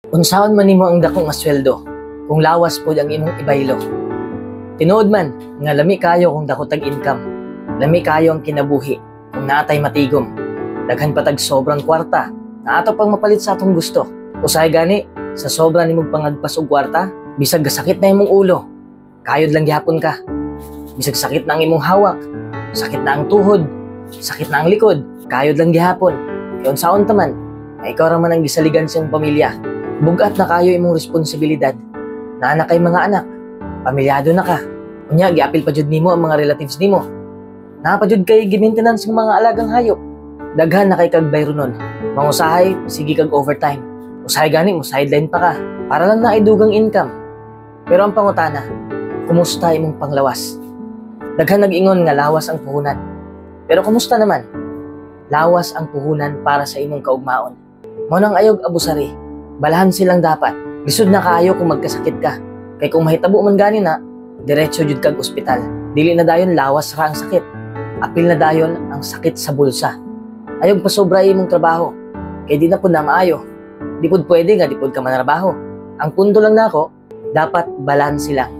Unsaon man nimo ang dakong asweldo, kung lawas pod ang imong ibaylo. Tinuod man nga lami kayo kung dako tag income. Lami kayo ang kinabuhi kung naatay matigom. Daghan patag sobrang kwarta na ato pang mapalit sa atong gusto. Usahay gani sa sobra nimong pangagpas og kwarta, bisag gasakit na imong ulo. Kayod lang gihapon ka. Bisag sakit na ang imong hawak, sakit na ang tuhod, sakit na ang likod, kayod lang gihapon. Kaya unsaon ta man, na ikaw ra man ang gisaligan sa imong pamilya. Bugat na kayo imong responsibilidad. Na kay mga anak, pamilyado na ka. Unya giapil pa jud nimo ang mga relatives nimo. Na pa jud kay gi-maintenance ng mga alagang hayop. Daghan na kay kag bayro nun. Mangusahay, sige kag overtime. Usahay gani mo sideline pa ka para lang na idugang income. Pero ang pangutana, kumusta imong panglawas? Daghan nag-ingon nga lawas ang puhunan. Pero kumusta naman? Lawas ang puhunan para sa imong kaugmaon. Mao nang ayog abusari. Balahan silang dapat. Lisod na kaayo kung magkasakit ka. Kay kung mahitabo man gani na, diretso jud kag ospital. Dili na dayon lawas ra ang sakit. Apil na dayon ang sakit sa bulsa. Ayog pa sobra imong trabaho. Kay di na pud na maayo. Di pud pwede nga di pud ka manarbaho. Ang punto lang nako, dapat balance lang.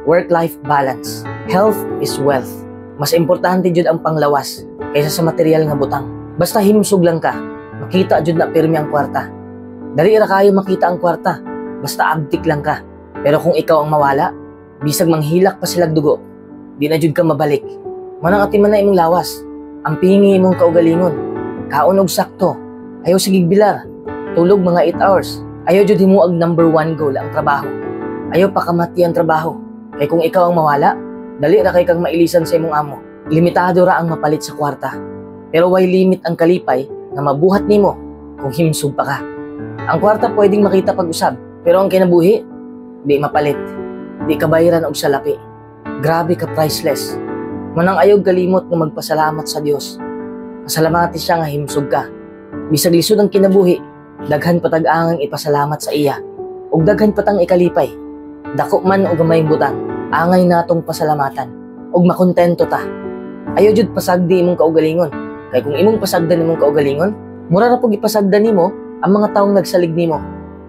Work-life balance. Health is wealth. Mas importante jud ang panglawas kaysa sa material nga butang. Basta himsog lang ka, makita jud na pirmi ang kwarta. Dali ra kayo makita ang kwarta, basta abtik lang ka. Pero kung ikaw ang mawala, bisag manghilak pa silag dugo, di na jud ka mabalik. Manang atiman na imong lawas, ang pingi imong kaugalingon, kaon og sakto, ayaw sigig bilar, tulog mga 8 hours, ayaw jud himuag number 1 goal ang trabaho. Ayaw pakamati ang trabaho, kay kung ikaw ang mawala, dali ra kay kang mailisan sa imong amo. Limitado ra ang mapalit sa kwarta. Pero way limit ang kalipay na mabuhat nimo kung himsog pa ka. Ang kwarta pwedeng makita pag-usab, pero ang kinabuhi, di mapalit. Di kabayaran og salapi. Grabe ka priceless. Manang ayog kalimot nga magpasalamat sa Dios. Pasalamati siya nga himsog ka. Bisag lisod ang kinabuhi, daghan patag-angang ipasalamat sa iya. Ug daghan patang ikalipay. Dako man o gamayng butang, angay natong pasalamatan. Ug makontento ta. Ayaw jud pasagdi imong kaugalingon. Kay kung imong pasagdan imong kaugalingon, mura ra pug ipasagdan nimo ang mga taong nagsalig nimo.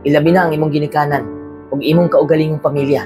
Ilabi na ang imong ginikanan ug imong kaugalingong pamilya.